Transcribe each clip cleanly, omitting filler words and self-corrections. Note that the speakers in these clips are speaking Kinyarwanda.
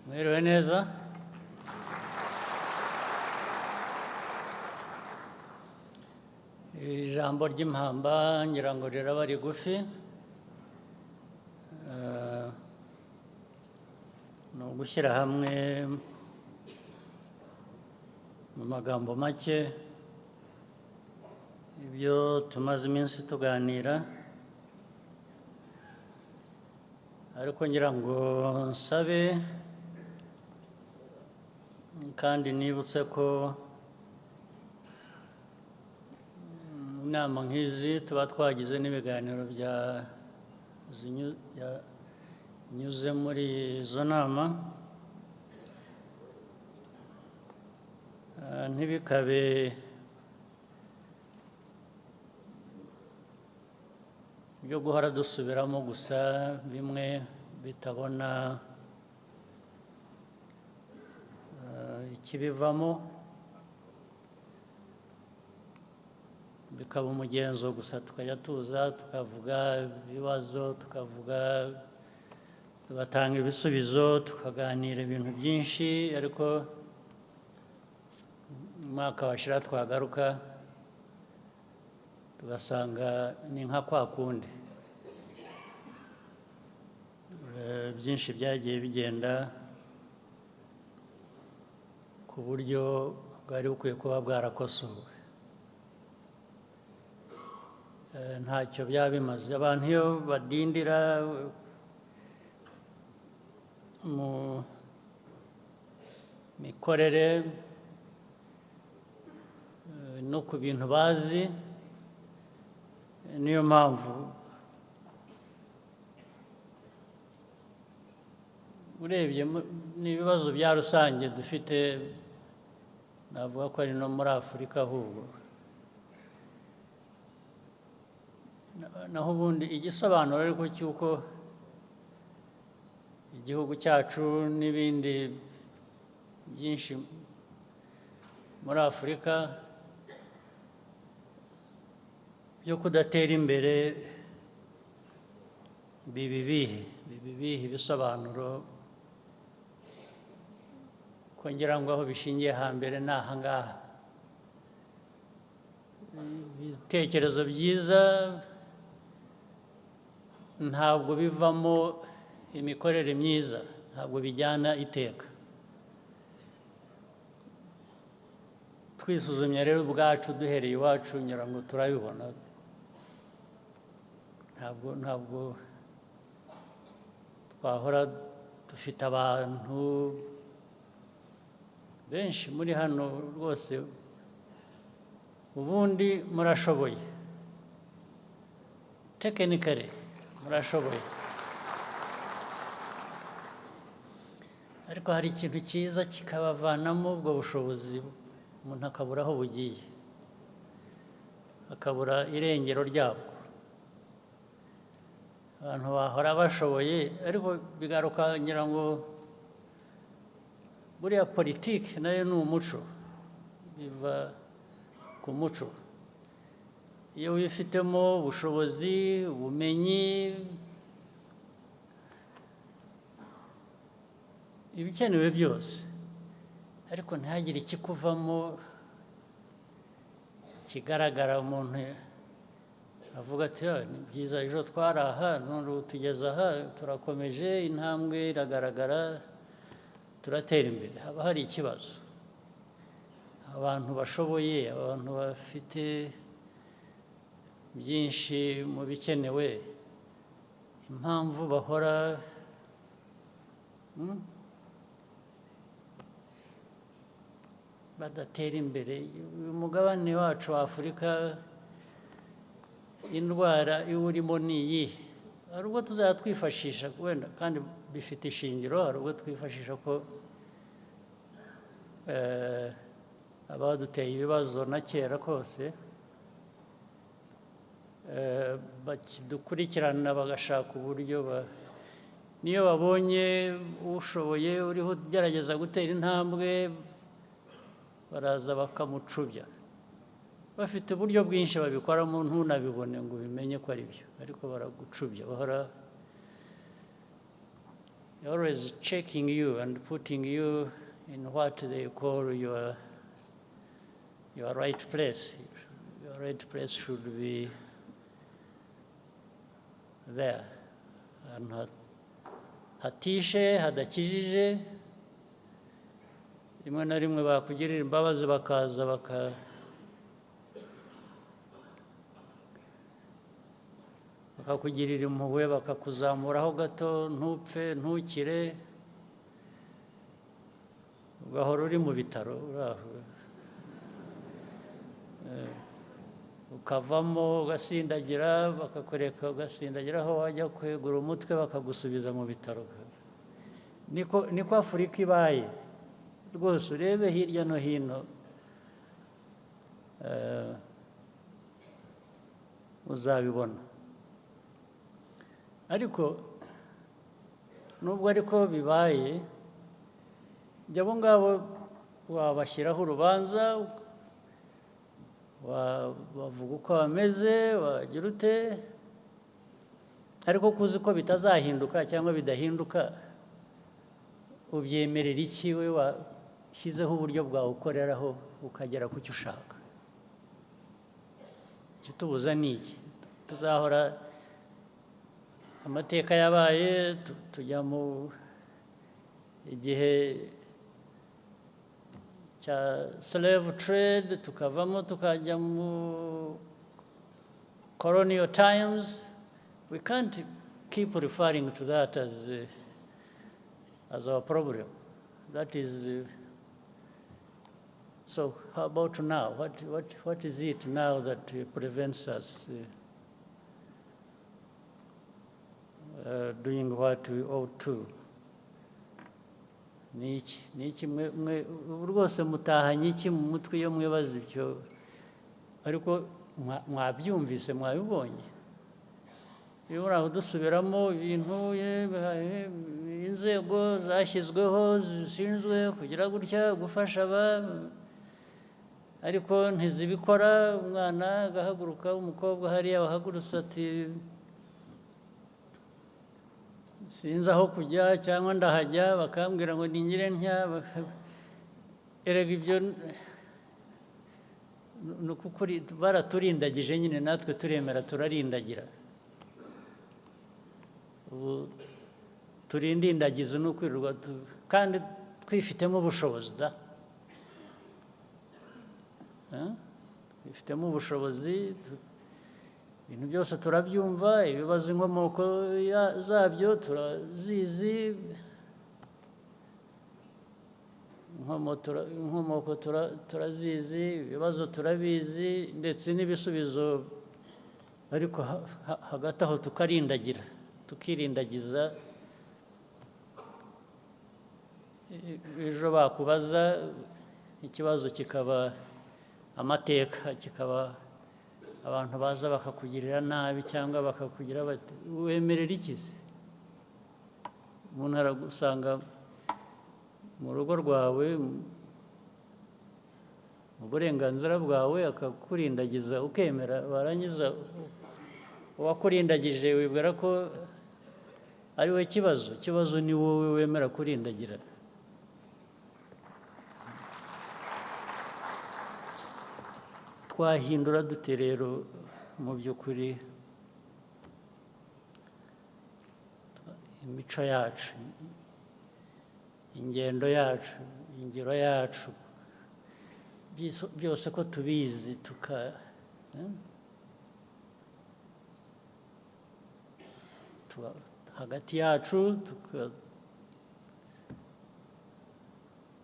Mwiriwe neza. Ijambo ry'impamba ngira ngo riraba rigufi. Ni ugushyira hamwe mu magambo make ibyo tumaze iminsi tuganira, ariko ngira ngo nsabe kandi nibutse ko inama nk'izi tuba twagize n'ibiganiro byanyuze muri izo nama, ntibikabe byo guhora dusubiramo gusa bimwe bitabona ikibivamo, bikaba umugenzo gusa tukajya tuza tukavuga ibibazo, tugatanga ibisubizo, tukaganira ibintu byinshi, ariko umwaka washira twagaruka tugasanga ni nka kwa kundi. Byinshi byagiye bigenda ku buryo bwari bukwiye kuba bwarakosowe. Ntacyo byaba bimaze abantu iyo badindira mu mikorere no ku bintu bazi. Niyo mpamvu urebye n'ibibazo bya rusange dufite, navuga ko ari no muri Afurika ahubwo. Naho ubundi igisobanuro ariko cy'uko igihugu cyacu n'ibindi byinshi muri Afurika byo kudatera imbere bibibihe ibisobanuro, ko ngira ngo aho bishingiye hambere ni aha ngaha. Ibitekerezo byiza ntabwo bivamo imikorere myiza, ntabwo bijyana iteka. Twisuzumye rero ubwacu duhereye iwacu ngira ngo turabibona. Ntabwo twahora dufite abantu benshi muri hano rwose, ubundi murashoboye, tekinikare murashoboye, ariko hari ikintu cyiza kikabavanamo ubwo bushobozi, umuntu akabura aho bugiye, akabura irengero ryabwo. Abantu bahora bashoboye, ariko bigaruka ngira ngo buriya politiki nayo ni umuco, biva ku muco. Iyo wifitemo ubushobozi, ubumenyi, ibikenewe byose, ariko ntihagire ikikuvamo kigaragara, umuntu avuga ati ni byiza, ejo twari aha none ubu tugeze aha, turakomeje, intambwe iragaragara, turatera imbere. Haba hari ikibazo. Abantu bashoboye, abantu bafite byinshi mu bikenewe, impamvu bahora badatera imbere. Uyu mugabane wacu wa Afurika, indwara iwurimo ni iyihe? Hari ubwo tuzajya twifashisha wenda, kandi bifite ishingiro, hari ubwo twifashisha ko abaduteye ibibazo na kera kose bakidukurikirana bagashaka uburyo niyo babonye ushoboye uriho ugerageza gutera intambwe, baraza bakamucubya. Bafite uburyo bwinshi babikoramo ntunabibone ngo ubimenye ko ari byo, ariko baragucubya, bahora always checking you and putting you in what they call your right place. Your right place should be there. And hatishe, hadakijije, rimwe na rimwe bakugirira imbabazi bakaza bakakugirira impuhwe bakakuzamuraho gato ntupfe ntukire ugahora uri mu bitaro ukavamo ugasindagira bakakureka ugasindagira aho wajya kwegura umutwe bakagusubiza mu bitaro. Niko Afurika ibaye rwose. Urebe hirya no hino uzabibona. Ariko nubwo ariko bibaye, abo ngabo wabashyiraho urubanza, bavuga uko bameze, wagira ute, ariko kuzi ko bitazahinduka cyangwa bidahinduka, ubyemerera iki? We washyizeho uburyo bwawe ukoreraho ukagera ku cyo ushaka. Icyo tubuza ni iki? Tuzahora amateka yabaye, tujya mu igihe cya slave trade, tukavamo tukajya mu colonial times. We can't keep referring to that as our problem. That is so how about now? What is it now that prevents us doing what we ought to? Ni iki mwe rwose mutahanye iki mu mutwe iyo mwibaza ibyo? Ariko mwabyumvise, mwabibonye. Iyo uraho dusubiramo ibintu inzego zashyizweho zishinzwe kugira gutya gufasha ariko ntizibikora. Umwana agahaguruka, umukobwa hariya wahagurutse ati sinzi aho kujya cyangwa ndahajya, bakambwira ngo ningire ntya. Erega ibyo ni ukuri baraturindagije nyine, natwe turemera turarindagira. Ubu turindindagiza ni ukwirirwa kandi twifitemo ubushobozi da. Twifitemo ubushobozi, ibintu byose turabyumva, ibibazo inkomoko zabyo turazizi, inkomoko turazizi, ibibazo turabizi, ndetse n'ibisubizo. Ariko hagati aho tukarindagira, tukirindagiza. Ejo bakubaza ikibazo kikaba amateka, kikaba abantu baza bakakugirira nabi cyangwa bakakugira bati wemerera ikizi. Umuntu aragusanga mu rugo rwawe, mu burenganzira bwawe, akakurindagiza ukemera, warangiza uwakurindagije wibwira ko ari we kibazo. Ikibazo ni wowe wemera kurindagira. Twahindura dute rero mu by'ukuri imico yacu, ingendo yacu, ingiro yacu, byose ko tubizi hagati yacu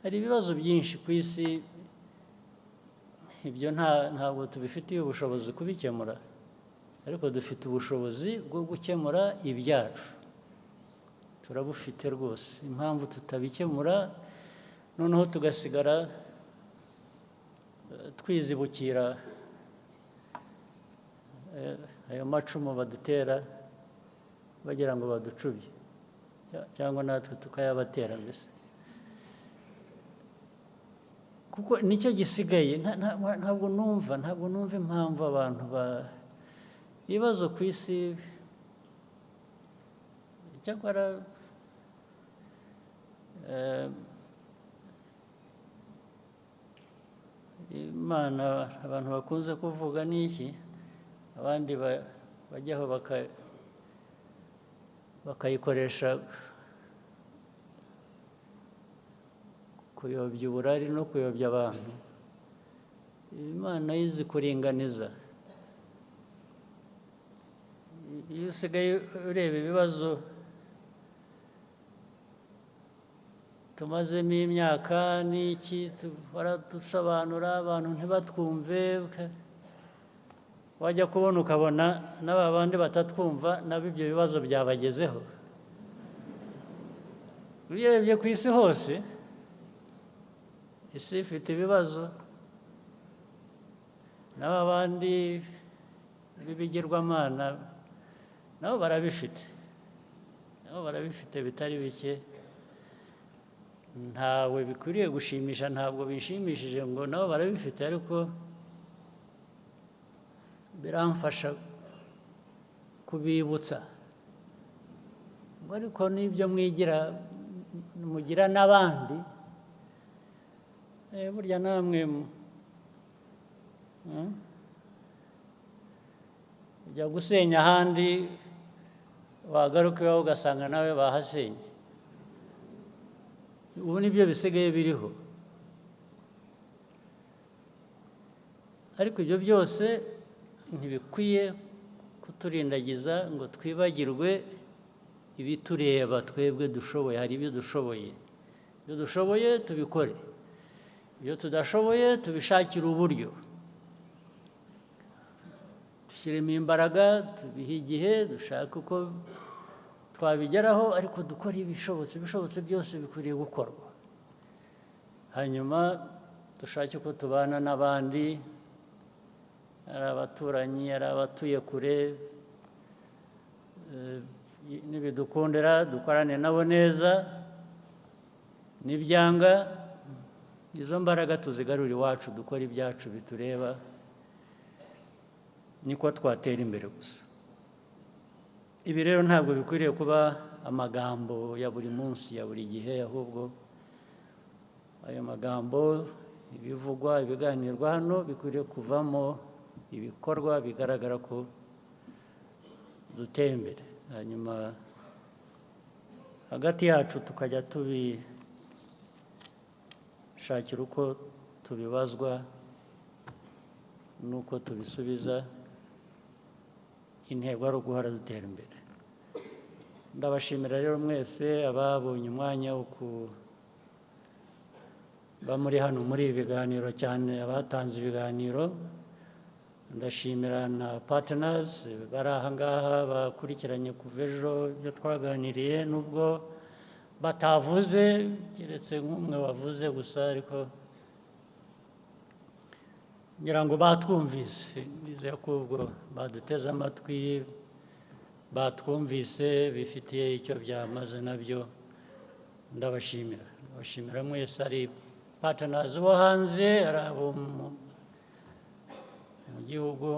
hari ibibazo byinshi ku isi. Ibyo ntabwo tubifitiye ubushobozi kubikemura, ariko dufite ubushobozi bwo gukemura ibyacu. Turabufite rwose. Impamvu tutabikemura noneho tugasigara twizibukira ayo macumu badutera bagira ngo baducubye, cyangwa natwe tukayabatera mbese. Kuko nicyo gisigaye. Ntabwo numva impamvu abantu ibibazo ku isi. Cyakora Eh, Imana abantu bakunze kuvuga ni iki, abandi bajyaho bakayikoresha kuyobya uburari no kuyobya abantu. Imana yizi kuringaniza. Iyo usigaye ureba ibibazo tumazemo imyaka n'iki baradusobanura abantu ntibatwumve, wajya kubona ukabona n'aba bandi batatwumva nabo ibyo bibazo byabagezeho. Urebye ku isi hose, isi ifite ibibazo, n'aba bandi b'ibigirwamana nabo barabifite, bitari bike. Ntawe bikwiriye gushimisha, ntabwo bishimishije ngo nabo barabifite, ariko biramfasha kubibutsa ngo ariko n'ibyo mugira n'abandi, burya namwe ujya gusenya ahandi, wagaruka iwawe ugasanga nawe bahasenye. Ubu nibyo bisigaye biriho. Ariko ibyo byose ntibikwiye kuturindagiza ngo twibagirwe ibitureba twebwe dushoboye. Hari ibyo dushoboye, tubikore, ibyo tudashoboye tubishakire uburyo, dushyiremo imbaraga, tubihe igihe, dushake uko twabigeraho, ariko dukora ibishobotse byose bikwiriye gukorwa. Hanyuma dushake uko tubana n'abandi, ari abaturanyi, ari abatuye kure, nibidukundira dukorane nabo neza, nibyanga izo mbaraga tuzigarura iwacu, dukora ibyacu bitureba, niko twatera imbere gusa. Ibi rero ntabwo bikwiriye kuba amagambo ya buri munsi, ya buri gihe, ahubwo ayo magambo, ibivugwa, ibiganirwa hano bikwiriye kuvamo ibikorwa bigaragara ko dutera imbere. Hanyuma hagati yacu tukajya tubishakira uko tubibazwa n'uko tubisubiza. Intego ari uguhora dutera imbere. Ndabashimira rero mwese ababonye umwanya wo kuba muri hano muri ibi biganiro, cyane abatanze ibiganiro. Ndashimira na partners bari aha ngaha bakurikiranye kuva ejo ibyo twaganiriye, nubwo batavuze keretse nk'umwe wavuze gusa, ariko ngira ngo batwumvise. Nizeye ko ubwo baduteze amatwi, batwumvise, bifitiye icyo byamaze nabyo. Ndabashimira mwese, ari partners bo hanze, ari abo mu gihugu.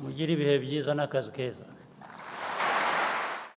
Mugire ibihe byiza n'akazi keza.